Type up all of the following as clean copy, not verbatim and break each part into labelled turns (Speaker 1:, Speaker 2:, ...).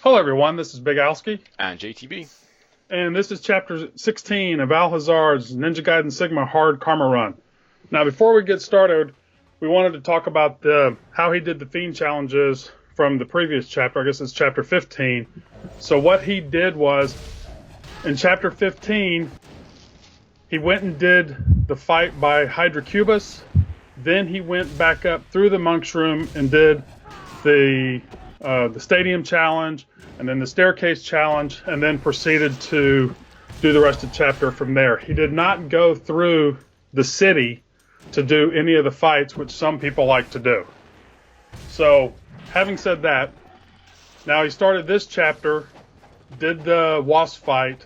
Speaker 1: Hello everyone, this is Big Alski.
Speaker 2: And JTB.
Speaker 1: And this is Chapter 16 of Alhazard's Ninja Gaiden Sigma Hard Karma Run. Now before we get started, we wanted to talk about how he did the Fiend challenges from the previous chapter. I guess it's Chapter 15. So what he did was, in Chapter 15, he went and did the fight by Hydracubus. Then he went back up through the monk's room and did the stadium challenge, and then the staircase challenge, and then proceeded to do the rest of the chapter from there. He did not go through the city to do any of the fights, which some people like to do. So, having said that, now he started this chapter, did the wasp fight.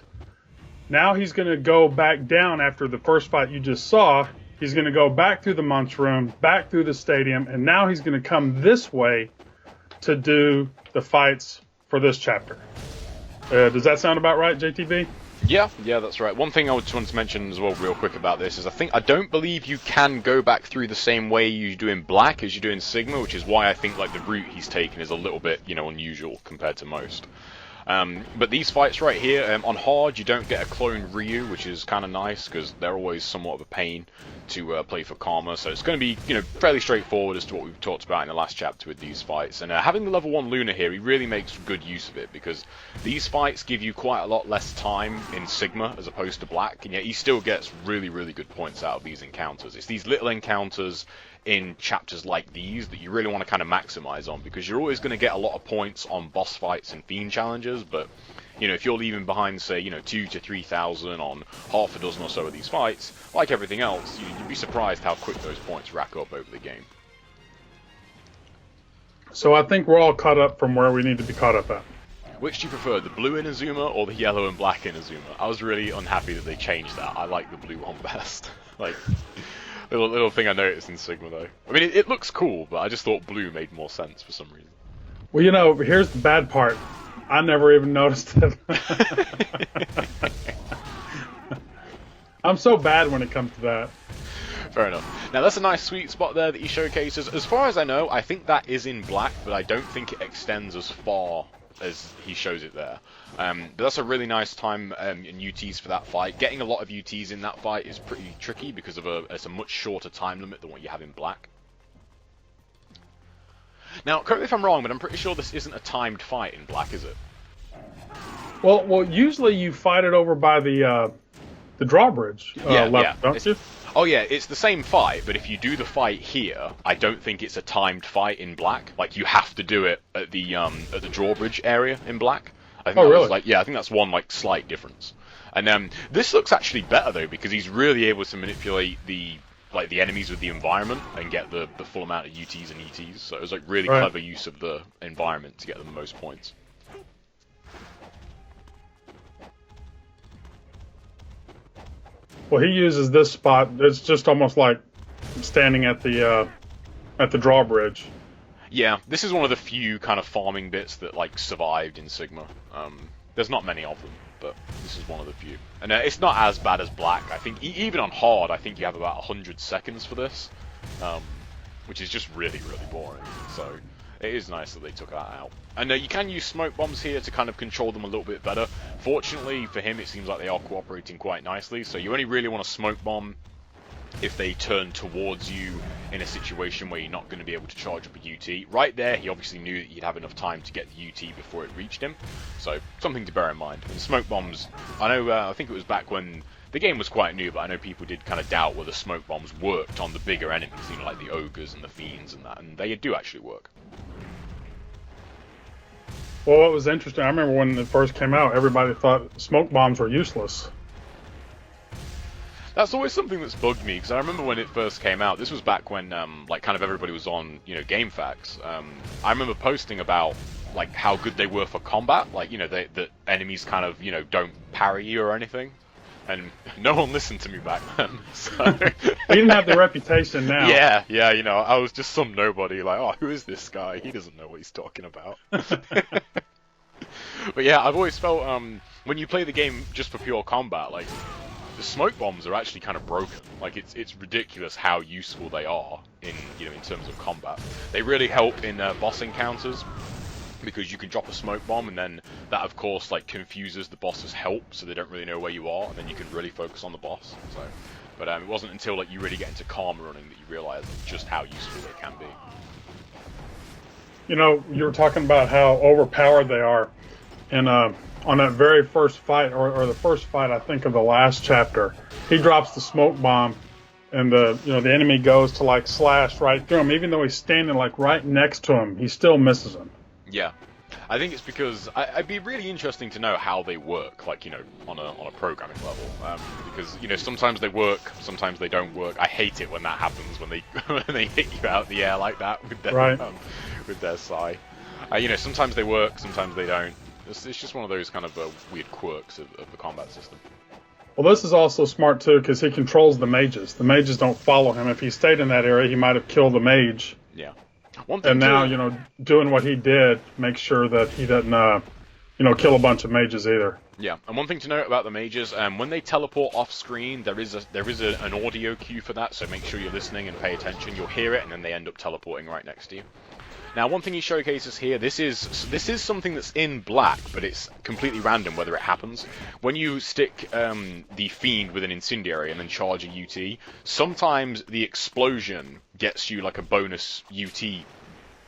Speaker 1: Now he's going to go back down after the first fight you just saw. He's going to go back through the monk's room, back through the stadium, and now he's going to come this way to do the fights for this chapter. Does that sound about right, JTB?
Speaker 2: Yeah, that's right. One thing I just wanted to mention as well real quick about this is I don't believe you can go back through the same way you do in Black as you do in Sigma, which is why I think like the route he's taken is a little bit, unusual compared to most. But these fights right here, on hard you don't get a clone Ryu, which is kind of nice because they're always somewhat of a pain to play for Karma, so it's going to be fairly straightforward as to what we've talked about in the last chapter with these fights. And having the level 1 Luna here, he really makes good use of it because these fights give you quite a lot less time in Sigma as opposed to Black, and yet he still gets really, really good points out of these encounters. It's these little encounters in chapters like these that you really want to kind of maximize on, because you're always going to get a lot of points on boss fights and Fiend challenges, but if you're leaving behind, say, 2,000 to 3,000 on half a dozen or so of these fights, like everything else, you'd be surprised how quick those points rack up over the game.
Speaker 1: So I think we're all caught up from where we need to be caught up at.
Speaker 2: Which do you prefer, the blue Inazuma or the yellow and black Inazuma? I was really unhappy that they changed that. I like the blue one best. Little thing I noticed in Sigma though. I mean, it looks cool, but I just thought blue made more sense for some reason.
Speaker 1: Well, here's the bad part. I never even noticed it. I'm so bad when it comes to that.
Speaker 2: Fair enough. Now that's a nice sweet spot there that he showcases. As far as I know, I think that is in Black, but I don't think it extends as far as he shows it there. But that's a really nice time in UTs for that fight. Getting a lot of UTs in that fight is pretty tricky because of it's a much shorter time limit than what you have in Black. Now, correct me if I'm wrong, but I'm pretty sure this isn't a timed fight in Black, is it?
Speaker 1: Well, usually you fight it over by the drawbridge level, don't you?
Speaker 2: Oh yeah, it's the same fight, but if you do the fight here, I don't think it's a timed fight in Black. Like, you have to do it at the drawbridge area in Black. I think
Speaker 1: really?
Speaker 2: I think that's one slight difference. And this looks actually better though, because he's really able to manipulate the enemies with the environment and get the full amount of UTs and ETs. So it was really clever use of the environment to get them the most points.
Speaker 1: Well, he uses this spot. It's just almost like standing at the drawbridge.
Speaker 2: Yeah, this is one of the few kind of farming bits that survived in Sigma. There's not many of them, but this is one of the few. And it's not as bad as Black. I think even on hard, I think you have about 100 seconds for this, which is just really, really boring. So it is nice that they took that out. And you can use smoke bombs here to kind of control them a little bit better. Fortunately for him, it seems like they are cooperating quite nicely. So you only really want to smoke bomb if they turn towards you in a situation where you're not going to be able to charge up a UT. Right there, he obviously knew that you'd have enough time to get the UT before it reached him. So something to bear in mind. And smoke bombs, I know, I think it was back when the game was quite new, but I know people did kind of doubt whether smoke bombs worked on the bigger enemies, like the ogres and the fiends and that, and they do actually work.
Speaker 1: Well, what was interesting, I remember when it first came out, everybody thought smoke bombs were useless.
Speaker 2: That's always something that's bugged me, because I remember when it first came out, this was back when, kind of everybody was on, GameFAQs. I remember posting about, how good they were for combat, that enemies kind of, don't parry you or anything. And no one listened to me back then, so...
Speaker 1: You didn't have the reputation now.
Speaker 2: Yeah, I was just some nobody, who is this guy? He doesn't know what he's talking about. But yeah, I've always felt, when you play the game just for pure combat, the smoke bombs are actually kind of broken. It's ridiculous how useful they are in terms of combat. They really help in boss encounters, because you can drop a smoke bomb, and then that of course like confuses the boss's help, so they don't really know where you are, and then you can really focus on the boss. So, but it wasn't until like you really get into karma running that you realize just how useful they can be.
Speaker 1: You know, you were talking about how overpowered they are, and on that very first fight, or the first fight I think of the last chapter, he drops the smoke bomb, and the enemy goes to like slash right through him, even though he's standing like right next to him, he still misses him.
Speaker 2: Yeah, I think it's because it'd be really interesting to know how they work, like, on a programming level, because sometimes they work, sometimes they don't work. I hate it when that happens, when they hit you out of the air like that with their with their sai. Sometimes they work, sometimes they don't. It's just one of those kind of weird quirks of the combat system.
Speaker 1: Well, this is also smart too, because he controls the mages. The mages don't follow him. If he stayed in that area, he might have killed the mage.
Speaker 2: Yeah.
Speaker 1: And now, doing what he did, make sure that he doesn't, kill a bunch of mages either.
Speaker 2: Yeah, and one thing to note about the mages, when they teleport off screen, there is an audio cue for that, so make sure you're listening and pay attention. You'll hear it, and then they end up teleporting right next to you. Now, one thing he showcases here, this is something that's in black, but it's completely random whether it happens. When you stick the Fiend with an Incendiary and then charge a UT, sometimes the explosion gets you like a bonus UT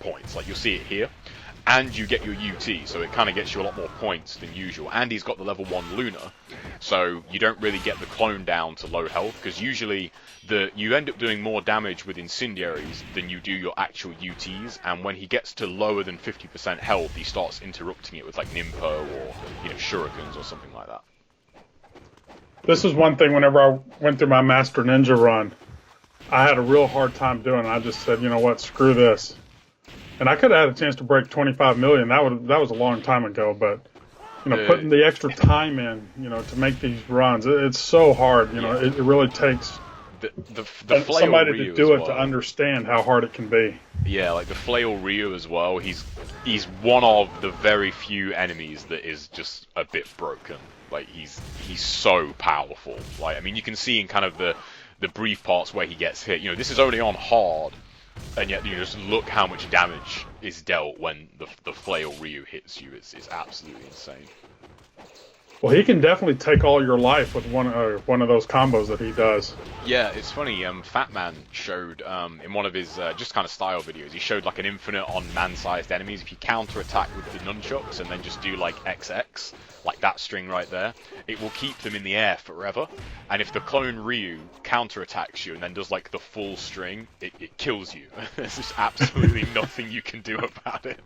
Speaker 2: points, like you'll see it here, and you get your UT, so it kind of gets you a lot more points than usual. And he's got the level 1 Lunar, so you don't really get the clone down to low health, because usually you end up doing more damage with Incendiaries than you do your actual UTs, and when he gets to lower than 50% health, he starts interrupting it with like Nimpo or Shurikens or something like that.
Speaker 1: This is one thing whenever I went through my Master Ninja run, I had a real hard time doing it. I just said, you know what, screw this. And I could have had a chance to break 25 million. That was a long time ago, but putting the extra time in, to make these runs, it's so hard. It really takes somebody to do it to understand how hard it can be.
Speaker 2: Yeah, like the Flail Ryu as well. He's one of the very few enemies that is just a bit broken. Like he's so powerful. Like, I mean, you can see in kind of the brief parts where he gets hit. This is only on hard. And yet, just look how much damage is dealt when the Flail Ryu hits you. It's absolutely insane.
Speaker 1: Well, he can definitely take all your life with one of those combos that he does.
Speaker 2: Yeah, it's funny. Fat Man showed in one of his just kind of style videos, he showed like an infinite on man-sized enemies. If you counter-attack with the nunchucks and then just do like XX, like that string right there, it will keep them in the air forever. And if the clone Ryu counter-attacks you and then does like the full string, it kills you. There's just absolutely nothing you can do about it.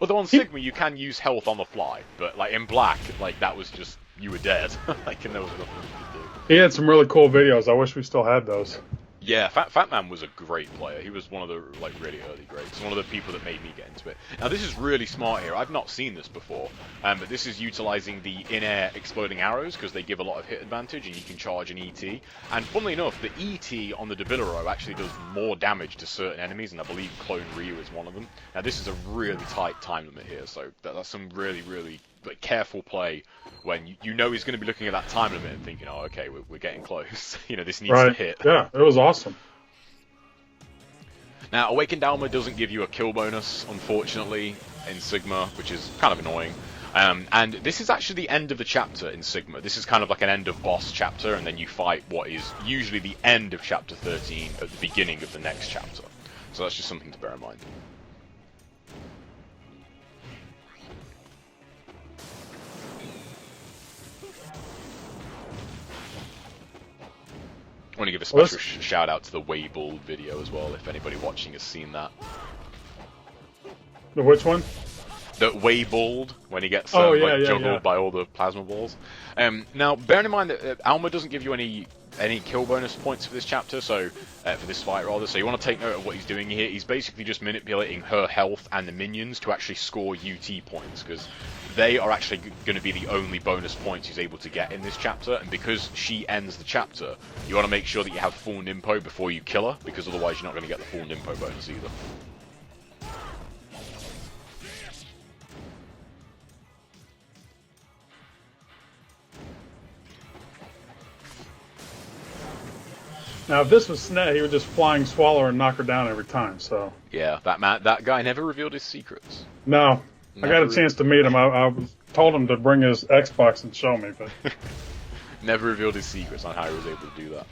Speaker 2: Although on Sigma you can use health on the fly, but like in black, like that was just, you were dead. Like, and there was nothing you could do.
Speaker 1: He had some really cool videos. I wish we still had those.
Speaker 2: Yeah, Fat Man was a great player. He was one of the like really early greats. One of the people that made me get into it. Now this is really smart here. I've not seen this before, but this is utilizing the in-air exploding arrows because they give a lot of hit advantage, and you can charge an ET. And funnily enough, the ET on the Dabilero actually does more damage to certain enemies, and I believe Clone Ryu is one of them. Now this is a really tight time limit here, so that's some really like careful play when you know he's going to be looking at that time limit and thinking, oh, okay, we're getting close. This needs to hit.
Speaker 1: Yeah, it was awesome.
Speaker 2: Now, Awakened Alma doesn't give you a kill bonus, unfortunately, in Sigma, which is kind of annoying. And this is actually the end of the chapter in Sigma. This is kind of like an end of boss chapter, and then you fight what is usually the end of chapter 13 at the beginning of the next chapter. So that's just something to bear in mind. I want to give a special shout out to the Wayball video as well, if anybody watching has seen that.
Speaker 1: The which one?
Speaker 2: The Wayballed, when he gets juggled by all the plasma balls. Now, bearing in mind that Alma doesn't give you any kill bonus points for this chapter, so for this fight rather, so you want to take note of what he's doing here. He's basically just manipulating her health and the minions to actually score UT points, because they are actually going to be the only bonus points he's able to get in this chapter, and because she ends the chapter, you want to make sure that you have full Nimpo before you kill her, because otherwise you're not going to get the full Nimpo bonus either.
Speaker 1: Now, if this was Snet, he would just flying swallow her and knock her down every time. So
Speaker 2: Yeah, that guy never revealed his secrets.
Speaker 1: no, I got a
Speaker 2: Never
Speaker 1: chance to meet him. I told him to bring his Xbox and show me, but
Speaker 2: Never revealed his secrets on how he was able to do that.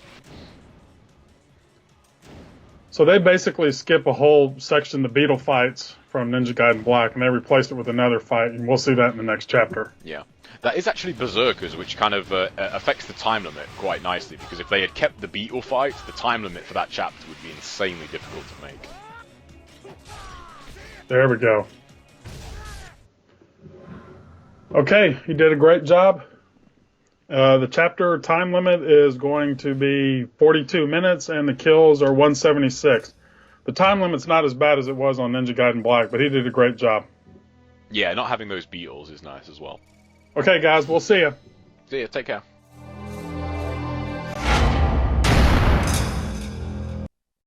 Speaker 1: so they basically skip a whole section, the Beetle fights from Ninja Gaiden Black, and they replaced it with another fight, and we'll see that in the next chapter.
Speaker 2: Yeah. That is actually Berserkers, which kind of affects the time limit quite nicely, because if they had kept the Beetle fights, the time limit for that chapter would be insanely difficult to make.
Speaker 1: There we go. Okay, he did a great job. The chapter time limit is going to be 42 minutes, and the kills are 176. The time limit's not as bad as it was on Ninja Gaiden Black, but he did a great job.
Speaker 2: Yeah, not having those beetles is nice as well.
Speaker 1: Okay, guys, we'll see you.
Speaker 2: See ya, take care.